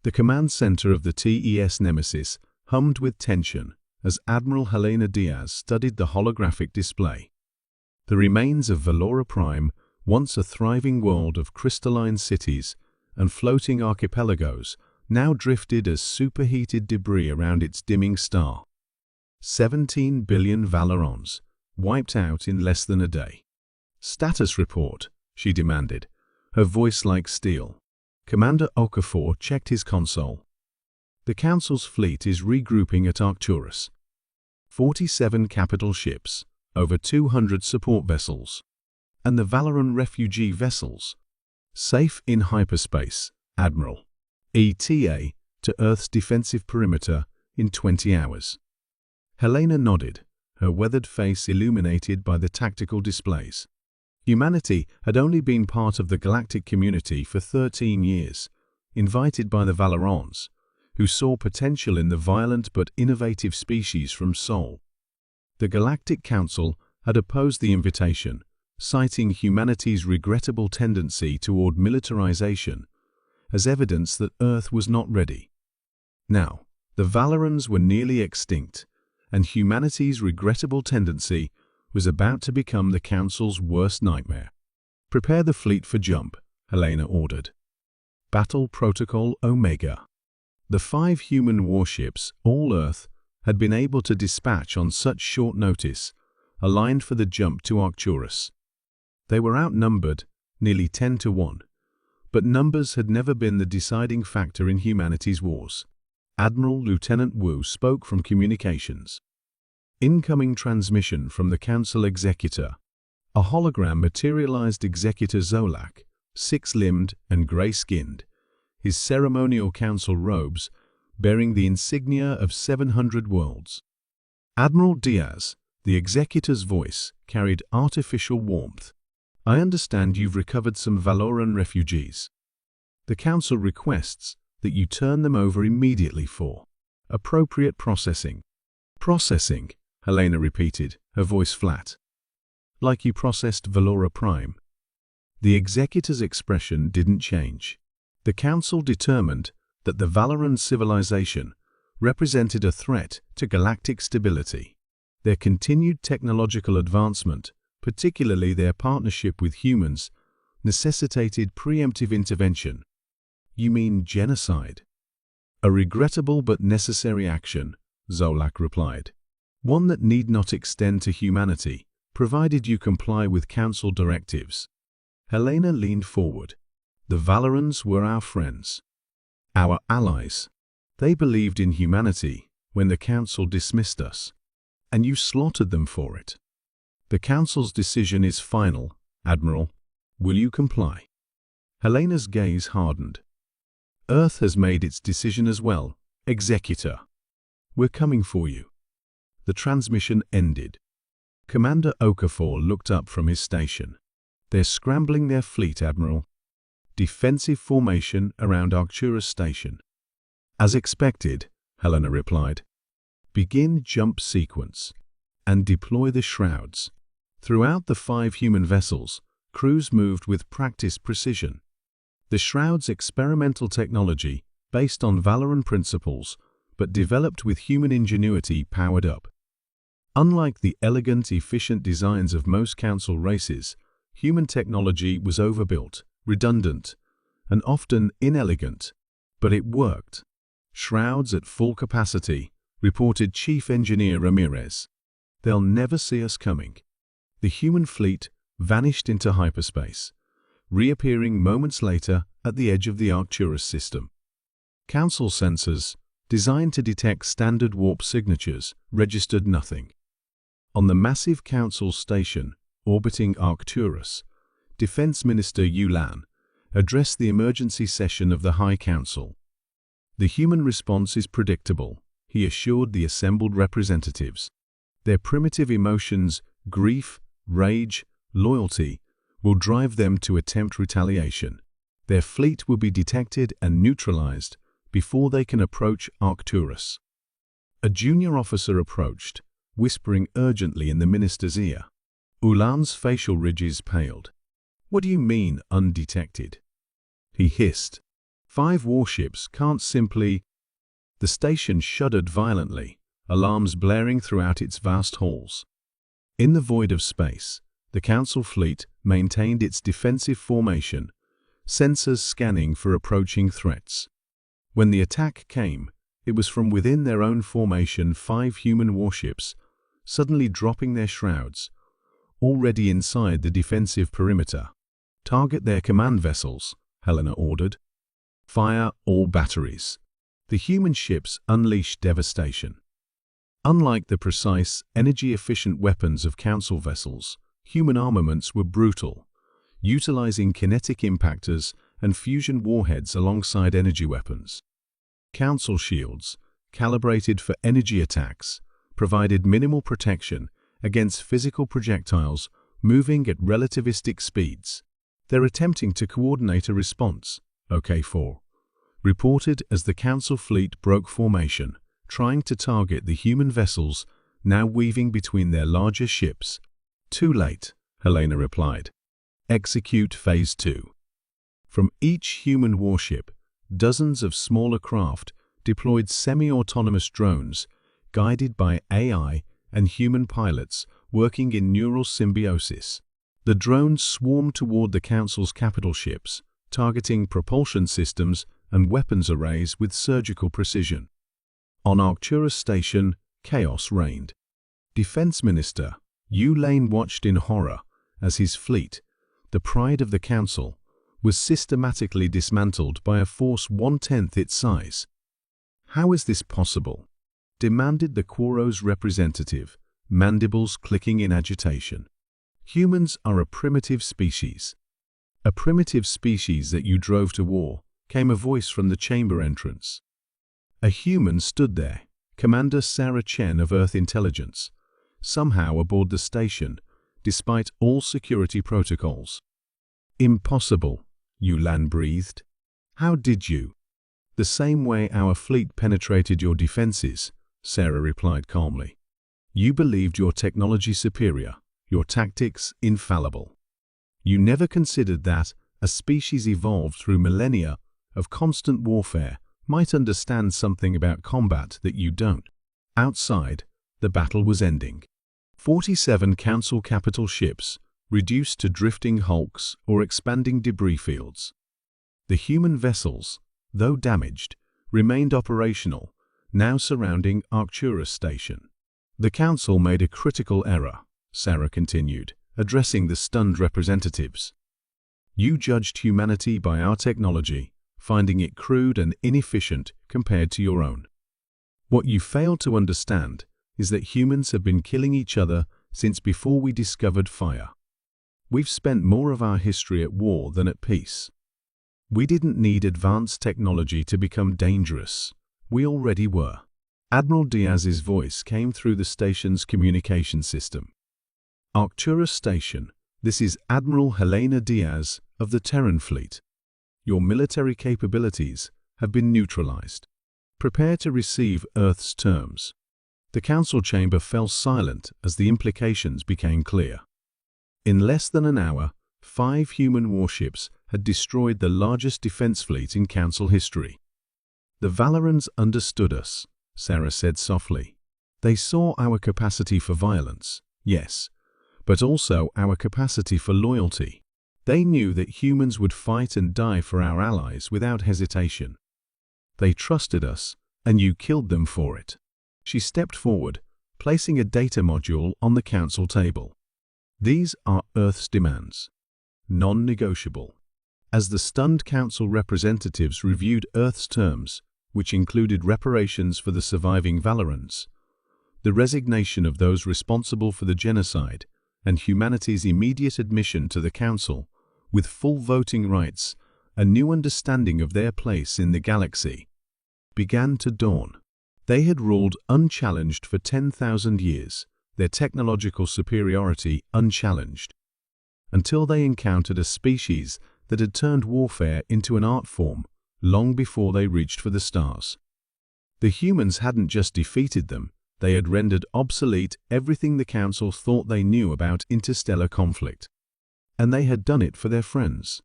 The command center of the TES Nemesis hummed with tension as Admiral Helena Diaz studied the holographic display. The remains of Valora Prime, once a thriving world of crystalline cities and floating archipelagos, now drifted as superheated debris around its dimming star. 17 billion Valorons, wiped out in less than a day. "Status report," she demanded, her voice like steel. Commander Okafor checked his console. "The Council's fleet is regrouping at Arcturus. 47 capital ships, over 200 support vessels, and the Valoran refugee vessels. Safe in hyperspace, Admiral. ETA to Earth's defensive perimeter in 20 hours. Helena nodded, her weathered face illuminated by the tactical displays. Humanity had only been part of the galactic community for 13 years, invited by the Valorans, who saw potential in the violent but innovative species from Sol. The Galactic Council had opposed the invitation, citing humanity's regrettable tendency toward militarization as evidence that Earth was not ready. Now, the Valorans were nearly extinct, and humanity's regrettable tendency was about to become the Council's worst nightmare. "Prepare the fleet for jump," Helena ordered. Battle Protocol Omega. The 5 human warships, all Earth, had been able to dispatch on such short notice, aligned for the jump to Arcturus. They were outnumbered, nearly 10 to 1, but numbers had never been the deciding factor in humanity's wars. Admiral Lieutenant Wu spoke from communications. Incoming transmission from the Council Executor. A hologram materialized Executor Zolak, 6-limbed and gray-skinned, his ceremonial council robes bearing the insignia of 700 worlds. Admiral Diaz, the Executor's voice, carried artificial warmth. "I understand you've recovered some Valoran refugees. The Council requests that you turn them over immediately for appropriate processing." "Processing," Helena repeated, her voice flat. "Like you processed Valora Prime." The Executor's expression didn't change. The Council determined that the Valoran civilization represented a threat to galactic stability. Their continued technological advancement, particularly their partnership with humans, necessitated preemptive intervention. "You mean genocide?" "A regrettable but necessary action," Zolak replied. "One that need not extend to humanity, provided you comply with Council directives." Helena leaned forward. "The Valorans were our friends. Our allies. They believed in humanity when the Council dismissed us, and you slaughtered them for it. The Council's decision is final, Admiral. Will you comply?" Helena's gaze hardened. "Earth has made its decision as well, Executor. We're coming for you." The transmission ended. Commander Okafor looked up from his station. "They're scrambling their fleet, Admiral. Defensive formation around Arcturus Station." "As expected," Helena replied. "Begin jump sequence and deploy the shrouds." Throughout the 5 human vessels, crews moved with practiced precision. The shrouds' experimental technology, based on Valoran principles, but developed with human ingenuity, powered up. Unlike the elegant, efficient designs of most Council races, human technology was overbuilt, redundant, and often inelegant, but it worked. "Shrouds at full capacity," reported Chief Engineer Ramirez. "They'll never see us coming." The human fleet vanished into hyperspace, reappearing moments later at the edge of the Arcturus system. Council sensors, designed to detect standard warp signatures, registered nothing. On the massive Council station orbiting Arcturus, Defense Minister Yulan addressed the emergency session of the High Council. "The human response is predictable," he assured the assembled representatives. "Their primitive emotions, grief, rage, loyalty, will drive them to attempt retaliation. Their fleet will be detected and neutralized before they can approach Arcturus." A junior officer approached, whispering urgently in the minister's ear. Ulan's facial ridges paled. "What do you mean, undetected?" he hissed. 5 warships can't simply... The station shuddered violently, alarms blaring throughout its vast halls. In the void of space, the Council fleet maintained its defensive formation, sensors scanning for approaching threats. When the attack came, it was from within their own formation. 5 human warships, suddenly dropping their shrouds, already inside the defensive perimeter. "Target their command vessels," Helena ordered. "Fire all batteries." The human ships unleashed devastation. Unlike the precise, energy-efficient weapons of Council vessels, human armaments were brutal, utilizing kinetic impactors and fusion warheads alongside energy weapons. Council shields, calibrated for energy attacks, provided minimal protection against physical projectiles moving at relativistic speeds. "They're attempting to coordinate a response," OK4 reported as the Council fleet broke formation, trying to target the human vessels now weaving between their larger ships. "Too late," Helena replied. "Execute Phase 2. From each human warship, dozens of smaller craft deployed semi-autonomous drones, guided by AI and human pilots working in neural symbiosis. The drones swarmed toward the Council's capital ships, targeting propulsion systems and weapons arrays with surgical precision. On Arcturus Station, chaos reigned. Defense Minister Yu Lane watched in horror as his fleet, the pride of the Council, was systematically dismantled by a force 1/10 its size. "How is this possible?" demanded the Quoro's representative, mandibles clicking in agitation. "Humans are a primitive species." "A primitive species that you drove to war," came a voice from the chamber entrance. A human stood there, Commander Sarah Chen of Earth Intelligence, somehow aboard the station, despite all security protocols. "Impossible," Yulan breathed. "How did you?" "The same way our fleet penetrated your defenses," Sarah replied calmly. "You believed your technology superior, your tactics infallible. You never considered that a species evolved through millennia of constant warfare might understand something about combat that you don't." Outside, the battle was ending. 47 Council capital ships, reduced to drifting hulks or expanding debris fields. The human vessels, though damaged, remained operational, now surrounding Arcturus Station. "The Council made a critical error," Sarah continued, addressing the stunned representatives. "You judged humanity by our technology, finding it crude and inefficient compared to your own. What you failed to understand is that humans have been killing each other since before we discovered fire. We've spent more of our history at war than at peace. We didn't need advanced technology to become dangerous. We already were." Admiral Diaz's voice came through the station's communication system. "Arcturus Station, this is Admiral Helena Diaz of the Terran Fleet. Your military capabilities have been neutralized. Prepare to receive Earth's terms." The Council chamber fell silent as the implications became clear. In less than an hour, 5 human warships had destroyed the largest defense fleet in Council history. "The Valorans understood us," Sarah said softly. "They saw our capacity for violence, yes, but also our capacity for loyalty. They knew that humans would fight and die for our allies without hesitation. They trusted us, and you killed them for it." She stepped forward, placing a data module on the Council table. "These are Earth's demands. Non-negotiable." As the stunned Council representatives reviewed Earth's terms, which included reparations for the surviving Valorans, the resignation of those responsible for the genocide, and humanity's immediate admission to the Council, with full voting rights, a new understanding of their place in the galaxy, began to dawn. They had ruled unchallenged for 10,000 years, their technological superiority unchallenged, until they encountered a species that had turned warfare into an art form long before they reached for the stars. The humans hadn't just defeated them, they had rendered obsolete everything the Council thought they knew about interstellar conflict. And they had done it for their friends.